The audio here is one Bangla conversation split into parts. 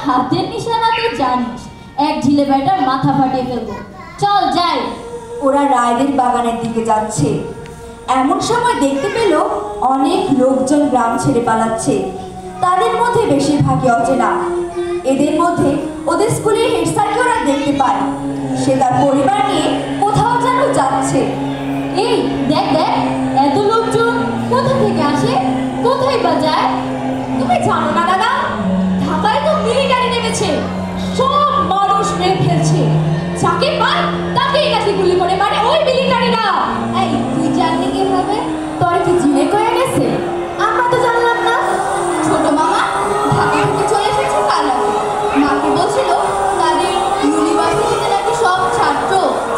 হাতের নিশানা তো জানিস, এক ঢিলে ব্যাটার মাথা ফাটিয়ে ফেলবো। চল যাই। ওরা রায়দের বাগানের দিকে যাচ্ছে। এমন সময় দেখতে পেল অনেক লোকজন গ্রাম ছেড়ে পালাচ্ছে। তাদের মধ্যে বেশিরভাগই অচেনা। এদের মধ্যে ওদের স্কুলের হেড স্যারকে ওরা দেখতে পায়। সে তার পরিবার নিয়ে কোথাও যেন যাচ্ছে। এই দেখ দেখ, এত লোকজন কোথা থেকে আসে, কোথায় বা যায়? তুমি জানো না দাদা, ঢাকায় তো মিলিটারি নেমেছে, সব মানুষ মেরে ফেলছে। যাকে পায় তাকেই নাকি গুলি করে মারে ওই মিলিটারিরা। এই তুই জানলি কিভাবে? তোর কি জিনে কয়ে গেছে? আমরা তো জানলাম না। ছোট মামা ঢাকা থেকে চলে এসেছে কাল রাতে। মাকে বলছিল তাদের ইউনিভার্সিটিতে নাকি সব ছাত্র,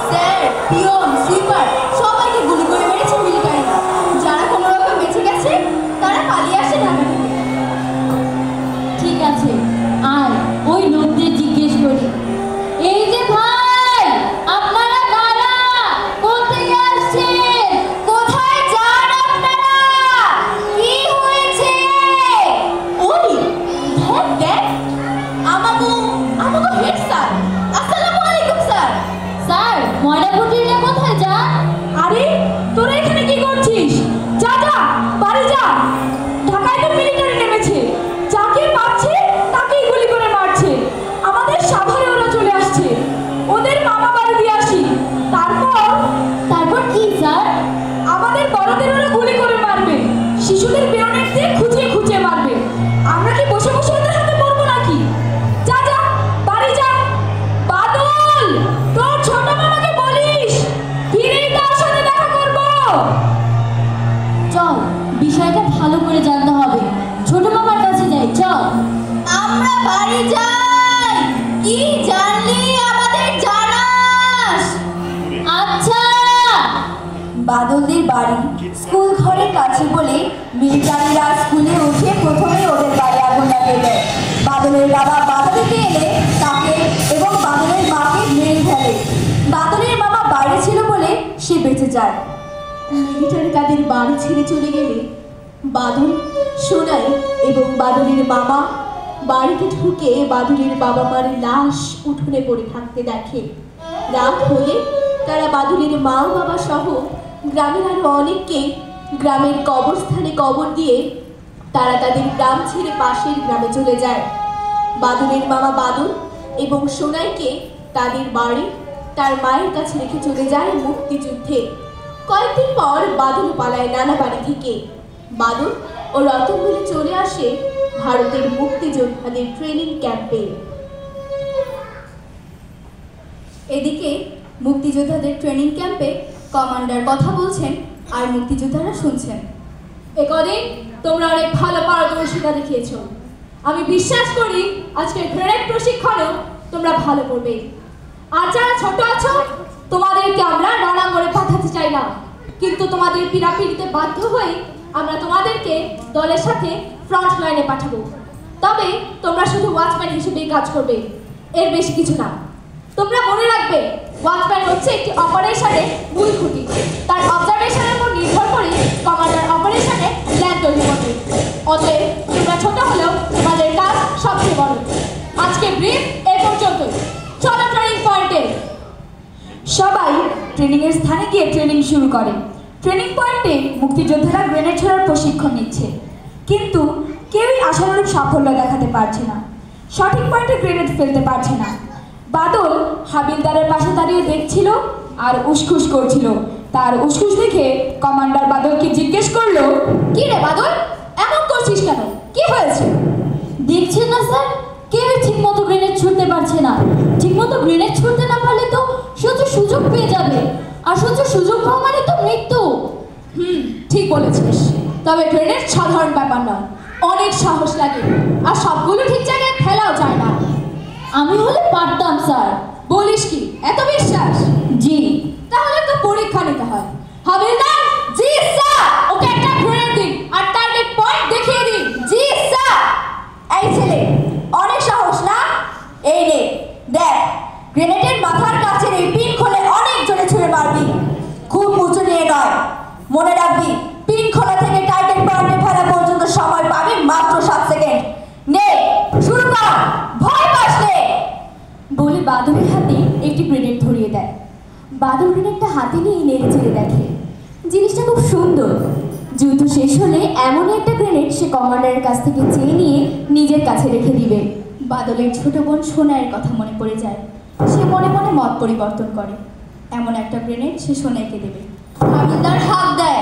স্যার, পিয়ন, সুইপার সবাইকে গুলি করে মেরেছে মিলিটারিরা। যারা কোনো রকম বেঁচে গেছে তারা পালিয়ে আসে ঢাকা থেকে। ঠিক আছে, আর ওই লোকদের জিজ্ঞেস করি। এই যে ভাই, আপনারা কারা? কোথা থেকে আসছেন? কোথায় যান আপনারা? কি হয়েছে? ওই দেখ দেখ, আমাগো হেড স্যার। আসসালামু আলাইকুম স্যার। স্যার, ময়নাকুটিরা কোথায় যান? আরে তোরা এখানে কি করছিস? যা যা বাড়ি যা। ঢাকায় তো মিলিটারি নেমেছে, যাকে পাচ্ছে তাকেই গুলি করে মারছে। আমাদের সাভারে ওরা চলে আসছে, ওদের মামা বাড়ি দিয়ে আসি। তারপর কি স্যার? আমাদের বড়দের ওরা গুলি করে মারবে, শিশুদের বেয়নেট দিয়ে খুঁচিয়ে খুঁচিয়ে মারবে। আমরা কি বসে বসে ওদের হাতে পড়বো নাকি? যা যা বাড়ি যা। বাদল, তোর ছোট মামাকে বলিস ফিরেই তার সাথে দেখা করবো। চল, বিষয়টা ভালো করে জানতে হবে। ছোট মামার কাছে যাই, চল। আমরা বাড়ি যাই। কি জানলি আমাদের জানাস? আচ্ছা। বাদলদের বাড়ি স্কুল ঘরের কাছে বলে মিলিটারিরা স্কুলে উঠে প্রথমে ওদের বাড়ি আগুন লাগিয়ে দেয়। বাদলের বাবা বাধা দিতে এলে তাকে এবং বাদলের মাকে মেরে ফেলে। বাদলের মামা বাইরে ছিল বলে সে বেঁচে যায়। মিলিটারি তাদের বাড়ি ছেড়ে চলে গেলে বাদল, সোনাই এবং বাদলের মামা বাড়িতে ঢুকে বাদলের বাবা মার লাশ উঠোনে পড়ে থাকতে দেখে। রাত হলে তারা বাদলের মা বাবা সহ গ্রামের আরো অনেককে গ্রামের কবরস্থানে কবর দিয়ে তারা তাদের গ্রাম ছেড়ে পাশের গ্রামে চলে যায়। বাদলের মামা বাদল এবং সোনাইকে তাদের বাড়ি তার মায়ের কাছে রেখে চলে যায় মুক্তিযুদ্ধে। কয়েকদিন পর বাদল পালায় নানা বাড়ি থেকে। বাদল ও রতন মিলে চলে আসে ভারতের মুক্তিযোদ্ধাদের ট্রেনিং ক্যাম্পে। এদিকে মুক্তিযোদ্ধাদের ট্রেনিং ক্যাম্পে কমান্ডার কথা বলছেন আর মুক্তিযোদ্ধারা শুনছেন। একদিন তোমরা অনেক ভালো পারদর্শিতা দেখিয়েছ। আমি বিশ্বাস করি আজকের গ্রেনেড প্রশিক্ষণেও তোমরা ভালো করবে। আর যারা ছোট আছো তোমাদেরকে আমরা রণাঙ্গনে পাঠাতে চাই না, কিন্তু তোমাদের পীড়াপিড়িতে বাধ্য হয়ে আমরা তোমাদেরকে দলের সাথে ফ্রন্ট লাইনে পাঠাবো। তবে তোমরা শুধু ওয়াচম্যান হিসেবেই কাজ করবে, এর বেশি কিছু না। তোমরা মনে রাখবে, ওয়াচম্যান হচ্ছে একটি অপারেশনের মূল খুঁটি। তার অবজারভেশনের উপর নির্ভর করে কমান্ডার অপারেশনে প্ল্যান তৈরি করবে। অতএব তোমরা ছোট হলেও তোমাদের কাজ সবচেয়ে বড়। আজকে ব্রিফ এই পর্যন্তই। চলো ট্রেনিং পয়েন্টে। সবাই ট্রেনিংয়ের স্থানে গিয়ে ট্রেনিং শুরু করে। ট্রেনিং পয়েন্টে মুক্তিযোদ্ধারা গ্রেনেড ছোড়ার প্রশিক্ষণ নিচ্ছে, কিন্তু কেউই আশানুরূপ সাফল্য দেখাতে পারছে না। সঠিক পয়েন্টে গ্রেনেড ফেলতে পারছে না। বাদল হাবিলদারের পাশে দাঁড়িয়ে দেখছিল আর উসখুস করছিল। তার উসখুস দেখে কমান্ডার বাদলকে জিজ্ঞেস করলো, কি রে বাদল, এমন করছিস কেন? কি হয়েছে? দেখছেন না স্যার, কেউ ঠিক মতো গ্রেনেড ছুটতে পারছে না। ঠিক মতো গ্রেনেড ছুটতে না পারলে তো শত্রু সুযোগ পেয়ে যাবে, আর শত্রু সুযোগ পাওয়া মানে তো মৃত্যু। ঠিক বলেছিস। তবে গ্রেনেড সাধারণ ব্যাপার নয়, অনেক সাহস লাগে, আর সবগুলো ঠিক জায়গায় ফেলাও যায় না। আমি হলে পারতাম স্যার। বলিস কি, এত বিশ্বাস? জি। তাহলে তো পরীক্ষা নিতে হয়। হাবিলদার। জি স্যার। ওকে একটা গ্রেনেড দিন আর টার্গেট পয়েন্ট দেখিয়ে দিন। জি স্যার। এই ছেলে, অনেক সাহস না? এই নে দেখ, গ্রেনেডের মাথার কাছে এই পিন খোলে অনেক জোরে ছুঁড়ে মারবি, খুব উঁচু নিয়ে নয়। মনে রাখবি, পিন খোলা থেকে টার্গেট পয়েন্টে ফেলা পর্যন্ত সময় পাবি মাত্র 7 সেকেন্ড। নে শুরু কর। ভয় বাদলের হাতে একটি গ্রেনেড ধরিয়ে দেয়। বাদল গ্রেনেডটা হাতে নিয়ে নেড়ে চেড়ে দেখে, জিনিসটা খুব সুন্দর। যুদ্ধ শেষ হলে এমনই একটা গ্রেনেড সে কমান্ডারের কাছ থেকে চেয়ে নিয়ে নিজের কাছে রেখে দিবে। বাদলের ছোট বোন সোনাইয়ের কথা মনে পড়ে যায়। সে মনে মনে মত পরিবর্তন করে, এমন একটা গ্রেনেড সে সোনাইকে দেবে। হাবিলদার হাত দেয়।